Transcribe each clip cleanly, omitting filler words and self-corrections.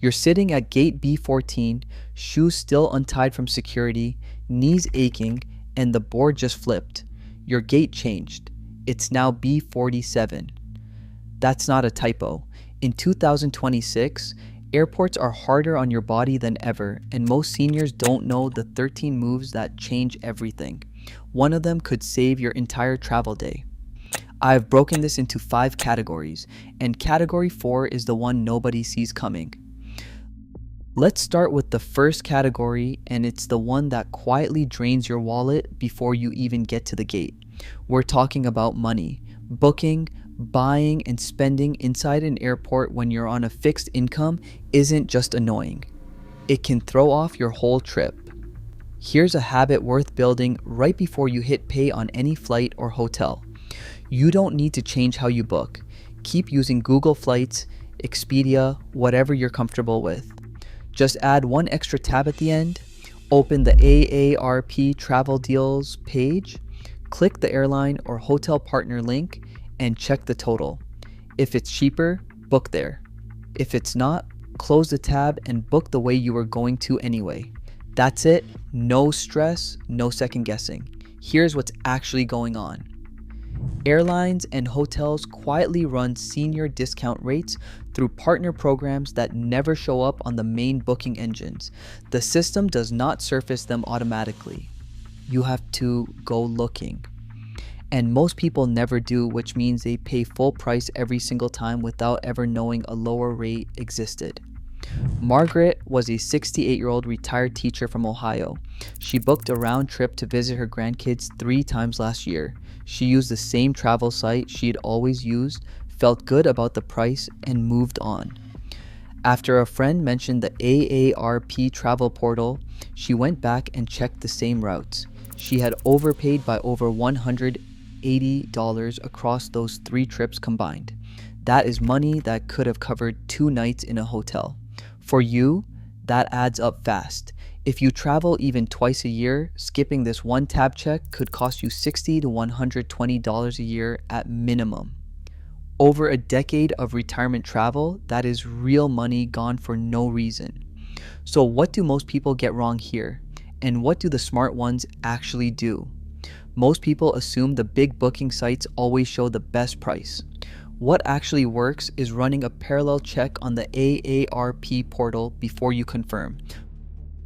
You're sitting at gate B14, shoes still untied from security, knees aching, and the board just flipped. Your gate changed. It's now B47. That's not a typo. In 2026, airports are harder on your body than ever, and most seniors don't know the 13 moves that change everything. One of them could save your entire travel day. I've broken this into 5 categories, and category 4 is the one nobody sees coming. Let's start with the first category, and it's the one that quietly drains your wallet before you even get to the gate. We're talking about money. Booking, buying, and spending inside an airport when you're on a fixed income isn't just annoying. It can throw off your whole trip. Here's a habit worth building right before you hit pay on any flight or hotel. You don't need to change how you book. Keep using Google Flights, Expedia, whatever you're comfortable with. Just add one extra tab at the end, open the AARP travel deals page, click the airline or hotel partner link, and check the total. If it's cheaper, book there. If it's not, close the tab and book the way you were going to anyway. That's it. No stress, no second guessing. Here's what's actually going on. Airlines and hotels quietly run senior discount rates through partner programs that never show up on the main booking engines. The system does not surface them automatically. You have to go looking. And most people never do, which means they pay full price every single time without ever knowing a lower rate existed. Margaret was a 68-year-old retired teacher from Ohio. She booked a round trip to visit her grandkids 3 times last year. She used the same travel site she'd always used, felt good about the price, and moved on. After a friend mentioned the AARP travel portal, she went back and checked the same routes. She had overpaid by over $180 across those 3 trips combined. That is money that could have covered 2 nights in a hotel. For you, that adds up fast. If you travel even twice a year, skipping this one tab check could cost you $60 to $120 a year at minimum. Over a decade of retirement travel, that is real money gone for no reason. So what do most people get wrong here? And what do the smart ones actually do? Most people assume the big booking sites always show the best price. What actually works is running a parallel check on the AARP portal before you confirm.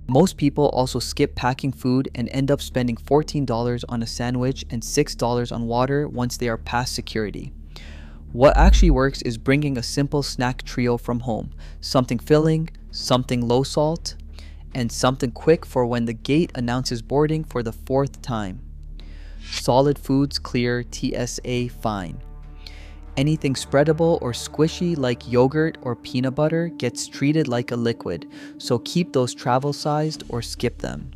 Most people also skip packing food and end up spending $14 on a sandwich and $6 on water once they are past security. What actually works is bringing a simple snack trio from home. Something filling, something low salt, and something quick for when the gate announces boarding for the 4th time. Solid foods clear TSA fine. Anything spreadable or squishy like yogurt or peanut butter gets treated like a liquid, so keep those travel-sized or skip them.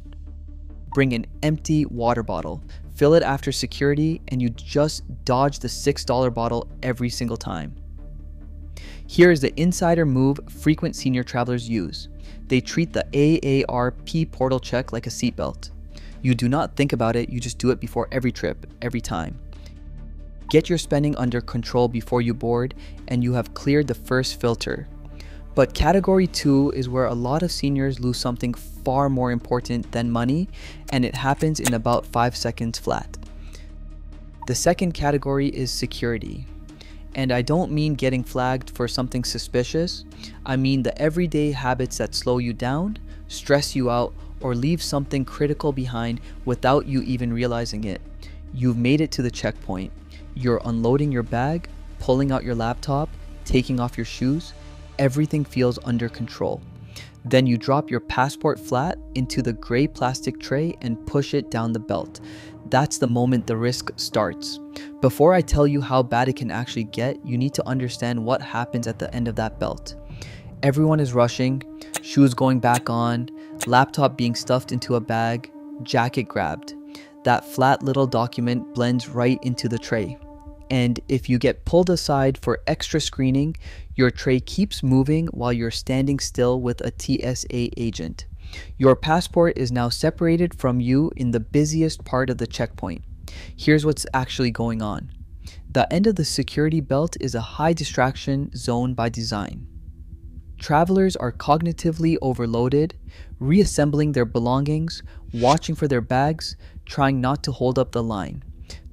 Bring an empty water bottle. Fill it after security and you just dodge the $6 bottle every single time. Here is the insider move frequent senior travelers use. They treat the AARP portal check like a seatbelt. You do not think about it, you just do it before every trip, every time. Get your spending under control before you board, and you have cleared the first filter. But category 2 is where a lot of seniors lose something far more important than money, and it happens in about 5 seconds flat. The second category is security. And I don't mean getting flagged for something suspicious. I mean the everyday habits that slow you down, stress you out, or leave something critical behind without you even realizing it. You've made it to the checkpoint. You're unloading your bag, pulling out your laptop, taking off your shoes. Everything feels under control. Then you drop your passport flat into the gray plastic tray and push it down the belt. That's the moment the risk starts. Before I tell you how bad it can actually get, you need to understand what happens at the end of that belt. Everyone is rushing, shoes going back on, laptop being stuffed into a bag, jacket grabbed. That flat little document blends right into the tray. And if you get pulled aside for extra screening, your tray keeps moving while you're standing still with a TSA agent. Your passport is now separated from you in the busiest part of the checkpoint. Here's what's actually going on. The end of the security belt is a high distraction zone by design. Travelers are cognitively overloaded, reassembling their belongings, watching for their bags, trying not to hold up the line.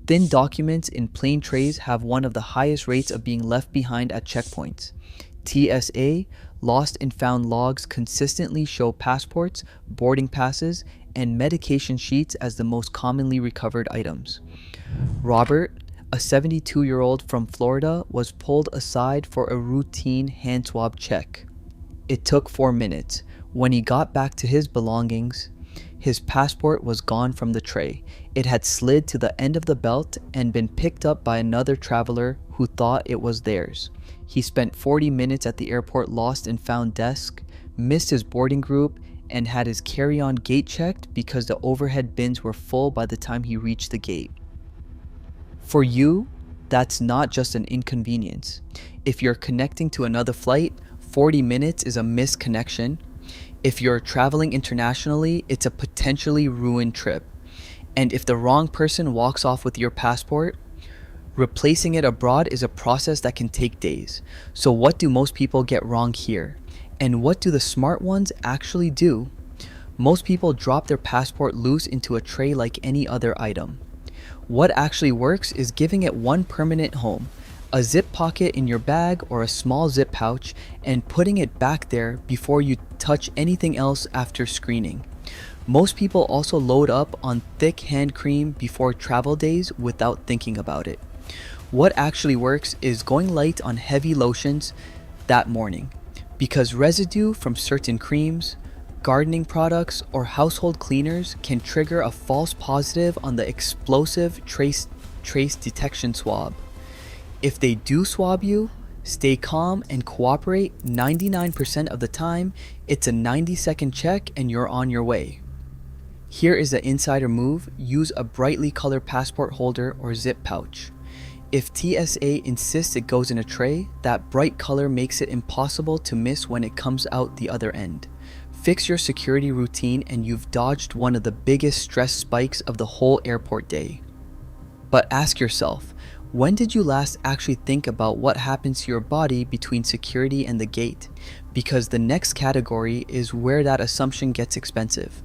Thin documents in plain trays have one of the highest rates of being left behind at checkpoints. TSA, lost and found logs consistently show passports, boarding passes, and medication sheets as the most commonly recovered items. Robert, a 72-year-old from Florida, was pulled aside for a routine hand swab check. It took 4 minutes. When he got back to his belongings, his passport was gone from the tray. It had slid to the end of the belt and been picked up by another traveler who thought it was theirs. He spent 40 minutes at the airport lost and found desk, missed his boarding group, and had his carry-on gate checked because the overhead bins were full by the time he reached the gate. For you, that's not just an inconvenience. If you're connecting to another flight, 40 minutes is a missed connection. If you're traveling internationally, it's a potentially ruined trip. And if the wrong person walks off with your passport, replacing it abroad is a process that can take days. So what do most people get wrong here? And what do the smart ones actually do? Most people drop their passport loose into a tray like any other item. What actually works is giving it one permanent home, a zip pocket in your bag or a small zip pouch, and putting it back there before you touch anything else after screening. Most people also load up on thick hand cream before travel days without thinking about it. What actually works is going light on heavy lotions that morning, because residue from certain creams, gardening products, or household cleaners can trigger a false positive on the explosive trace detection swab. If they do swab you, stay calm and cooperate. 99% of the time, it's a 90-second check and you're on your way. Here is the insider move: use a brightly colored passport holder or zip pouch. If TSA insists it goes in a tray, that bright color makes it impossible to miss when it comes out the other end. Fix your security routine and you've dodged one of the biggest stress spikes of the whole airport day. But ask yourself, when did you last actually think about what happens to your body between security and the gate? Because the next category is where that assumption gets expensive.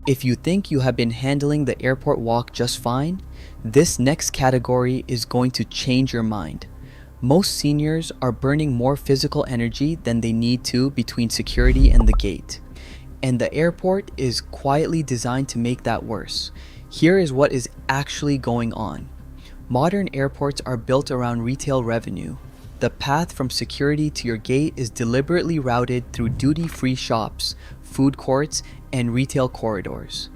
If you think you have been handling the airport walk just fine, this next category is going to change your mind. Most seniors are burning more physical energy than they need to between security and the gate. And the airport is quietly designed to make that worse. Here is what is actually going on. Modern airports are built around retail revenue. The path from security to your gate is deliberately routed through duty-free shops, food courts, and retail corridors.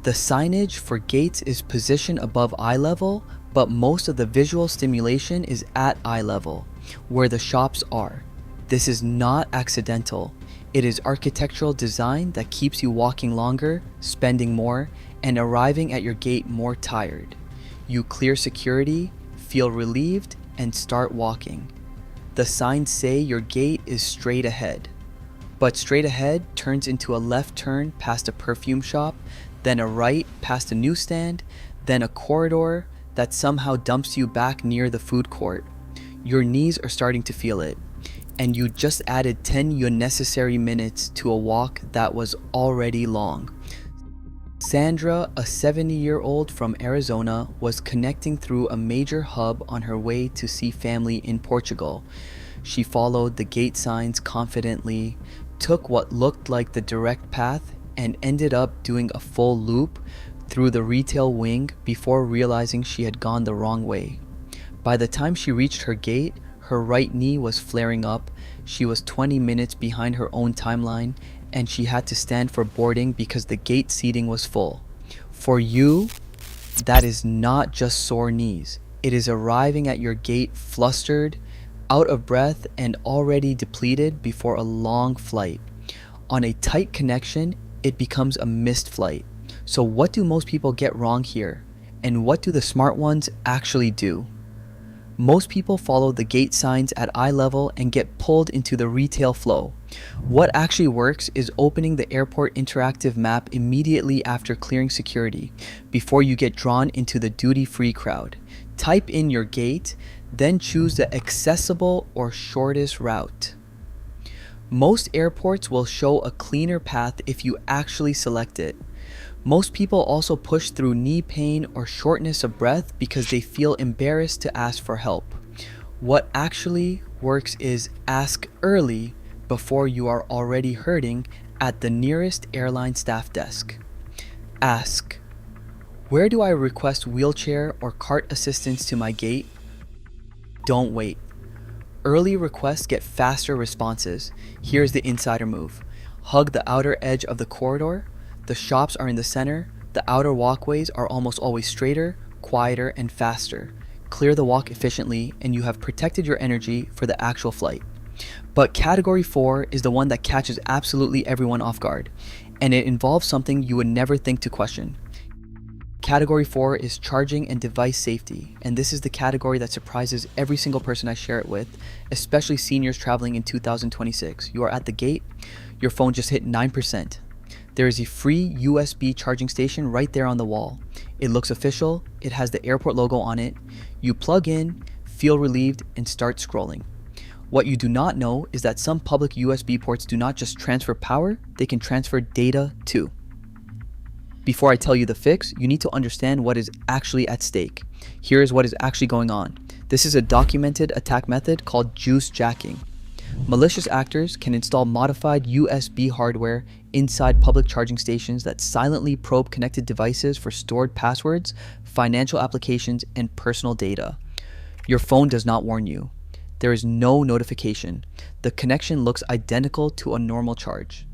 The signage for gates is positioned above eye level, but most of the visual stimulation is at eye level, where the shops are. This is not accidental. It is architectural design that keeps you walking longer, spending more, and arriving at your gate more tired. You clear security, feel relieved, and start walking. The signs say your gate is straight ahead. But straight ahead turns into a left turn past a perfume shop, then a right past a newsstand, then a corridor that somehow dumps you back near the food court. Your knees are starting to feel it, and you just added 10 unnecessary minutes to a walk that was already long. Sandra, a 70-year-old from Arizona, was connecting through a major hub on her way to see family in Portugal. She followed the gate signs confidently, took what looked like the direct path, and ended up doing a full loop through the retail wing before realizing she had gone the wrong way. By the time she reached her gate, her right knee was flaring up, she was 20 minutes behind her own timeline, and she had to stand for boarding because the gate seating was full. For you, that is not just sore knees. It is arriving at your gate flustered, out of breath, and already depleted before a long flight. On a tight connection, it becomes a missed flight. So what do most people get wrong here? And what do the smart ones actually do? Most people follow the gate signs at eye level and get pulled into the retail flow. What actually works is opening the airport interactive map immediately after clearing security, before you get drawn into the duty-free crowd. Type in your gate, then choose the accessible or shortest route. Most airports will show a cleaner path if you actually select it. Most people also push through knee pain or shortness of breath because they feel embarrassed to ask for help. What actually works is ask early before you are already hurting at the nearest airline staff desk. Ask, where do I request wheelchair or cart assistance to my gate? Don't wait. Early requests get faster responses. Here's the insider move. Hug the outer edge of the corridor. The shops are in the center. The outer walkways are almost always straighter, quieter, and faster. Clear the walk efficiently, and you have protected your energy for the actual flight. But Category 4 is the one that catches absolutely everyone off guard, and it involves something you would never think to question. Category 4 is charging and device safety, and this is the category that surprises every single person I share it with, especially seniors traveling in 2026. You are at the gate, your phone just hit 9%. There is a free USB charging station right there on the wall. It looks official, it has the airport logo on it. You plug in, feel relieved, and start scrolling. What you do not know is that some public USB ports do not just transfer power, they can transfer data too. Before I tell you the fix, you need to understand what is actually at stake. Here is what is actually going on. This is a documented attack method called juice jacking. Malicious actors can install modified USB hardware inside public charging stations that silently probe connected devices for stored passwords, financial applications, and personal data. Your phone does not warn you. There is no notification. The connection looks identical to a normal charge.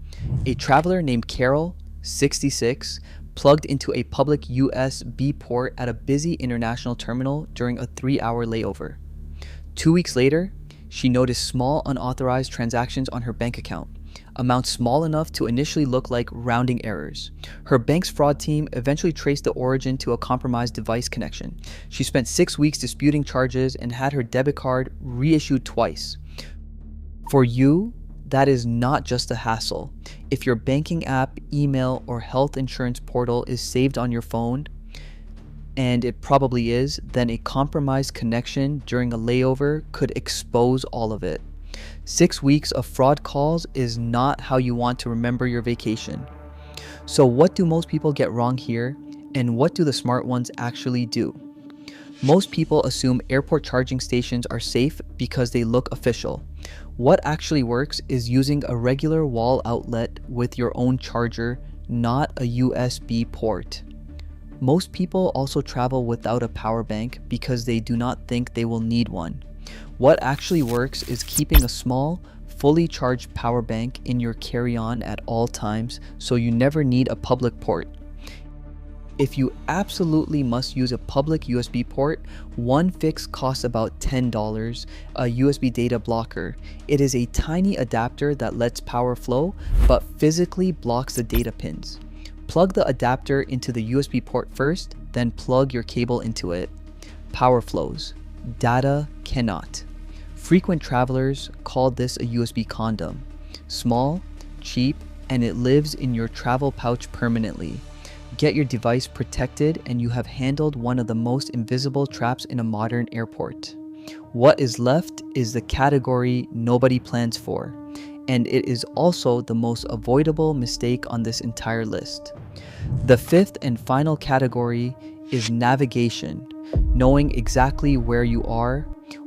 A traveler named Carol, 66, plugged into a public USB port at a busy international terminal during a 3-hour layover. 2 weeks later, she noticed small unauthorized transactions on her bank account, amounts small enough to initially look like rounding errors. Her bank's fraud team eventually traced the origin to a compromised device connection. She spent 6 weeks disputing charges and had her debit card reissued twice. For you, that is not just a hassle. If your banking app, email, or health insurance portal is saved on your phone, and it probably is, then a compromised connection during a layover could expose all of it. 6 weeks of fraud calls is not how you want to remember your vacation. So what do most people get wrong here, and what do the smart ones actually do? Most people assume airport charging stations are safe because they look official. What actually works is using a regular wall outlet with your own charger, not a USB port. Most people also travel without a power bank because they do not think they will need one. What actually works is keeping a small, fully charged power bank in your carry-on at all times so you never need a public port. If you absolutely must use a public USB port, one fix costs about $10, a USB data blocker. It is a tiny adapter that lets power flow, but physically blocks the data pins. Plug the adapter into the USB port first, then plug your cable into it. Power flows. Data cannot. Frequent travelers call this a USB condom. Small, cheap, and it lives in your travel pouch permanently. Get your device protected and you have handled one of the most invisible traps in a modern airport. What is left is the category nobody plans for, and it is also the most avoidable mistake on this entire list. The fifth and final category is navigation, knowing exactly where you are,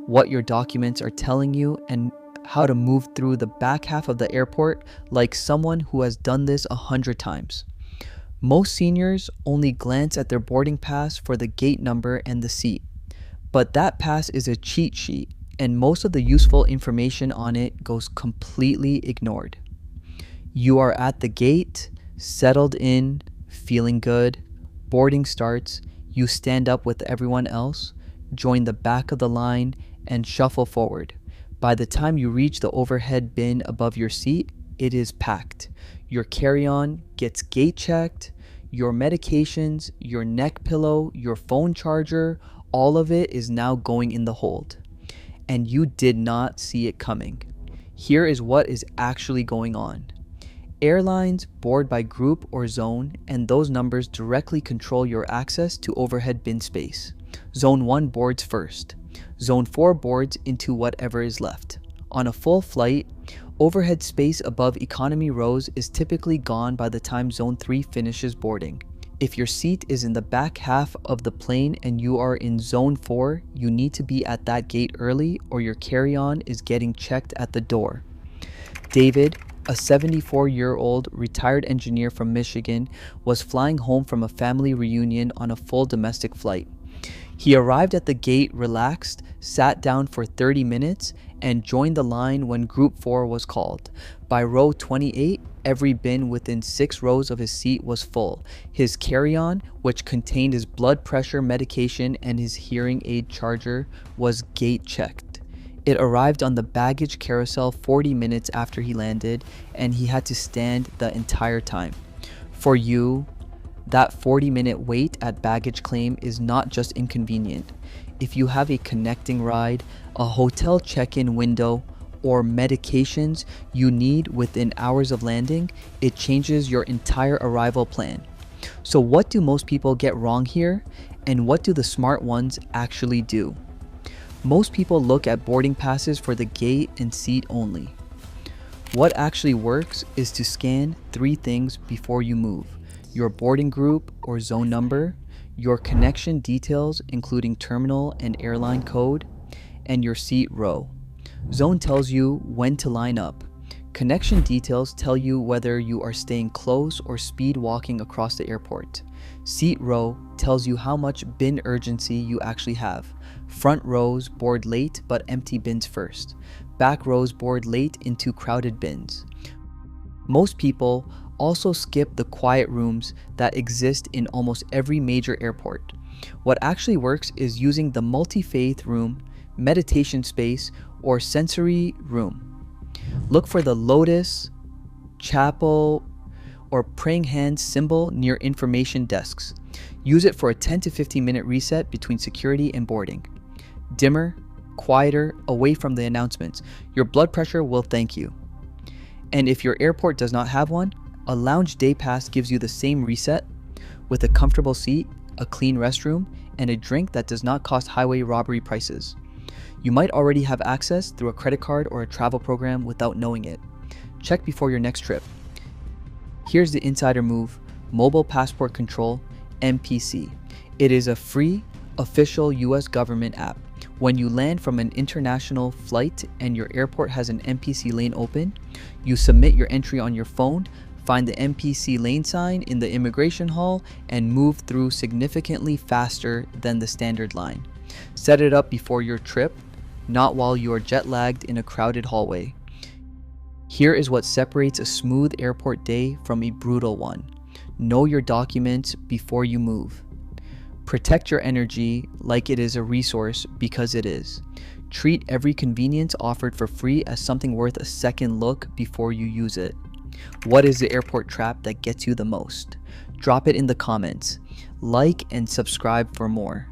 what your documents are telling you, and how to move through the back half of the airport like someone who has done this 100 times. Most seniors only glance at their boarding pass for the gate number and the seat, but that pass is a cheat sheet, and most of the useful information on it goes completely ignored. You are at the gate, settled in, feeling good, boarding starts, you stand up with everyone else, join the back of the line, and shuffle forward. By the time you reach the overhead bin above your seat, it is packed. Your carry-on gets gate checked, your medications, your neck pillow, your phone charger, all of it is now going in the hold. And you did not see it coming. Here is what is actually going on. Airlines board by group or zone, and those numbers directly control your access to overhead bin space. Zone 1 boards first. Zone 4 boards into whatever is left. On a full flight, Overhead space above economy rows is typically gone by the time Zone 3 finishes boarding. If your seat is in the back half of the plane and you are in Zone 4, you need to be at that gate early or your carry-on is getting checked at the door. David, a 74-year-old retired engineer from Michigan, was flying home from a family reunion on a full domestic flight. He arrived at the gate relaxed, sat down for 30 minutes, and joined the line when Group 4 was called. By row 28, every bin within 6 rows of his seat was full. His carry-on, which contained his blood pressure medication and his hearing aid charger, was gate checked. It arrived on the baggage carousel 40 minutes after he landed, and he had to stand the entire time. For you, that 40-minute wait at baggage claim is not just inconvenient. If you have a connecting ride, a hotel check-in window, or medications you need within hours of landing, it changes your entire arrival plan. So what do most people get wrong here, and what do the smart ones actually do? Most people look at boarding passes for the gate and seat only. What actually works is to scan 3 things before you move: your boarding group or zone number, your connection details including terminal and airline code, and your seat row. Zone tells you when to line up. Connection details tell you whether you are staying close or speed walking across the airport. Seat row tells you how much bin urgency you actually have. Front rows board late but empty bins first. Back rows board late into crowded bins. Most people also skip the quiet rooms that exist in almost every major airport. What actually works is using the multi-faith room, meditation space, or sensory room. Look for the lotus, chapel, or praying hands symbol near information desks. Use it for a 10 to 15 minute reset between security and boarding. Dimmer, quieter, away from the announcements. Your blood pressure will thank you. And if your airport does not have one, a lounge day pass gives you the same reset with a comfortable seat, a clean restroom, and a drink that does not cost highway robbery prices. You might already have access through a credit card or a travel program without knowing it. Check before your next trip. Here's the insider move: Mobile Passport Control, MPC. It is a free, official US government app. When you land from an international flight and your airport has an MPC lane open, you submit your entry on your phone, find the MPC lane sign in the immigration hall, and move through significantly faster than the standard line. Set it up before your trip, not while you are jet lagged in a crowded hallway. Here is what separates a smooth airport day from a brutal one. Know your documents before you move. Protect your energy like it is a resource, because it is. Treat every convenience offered for free as something worth a second look before you use it. What is the airport trap that gets you the most? Drop it in the comments. Like and subscribe for more.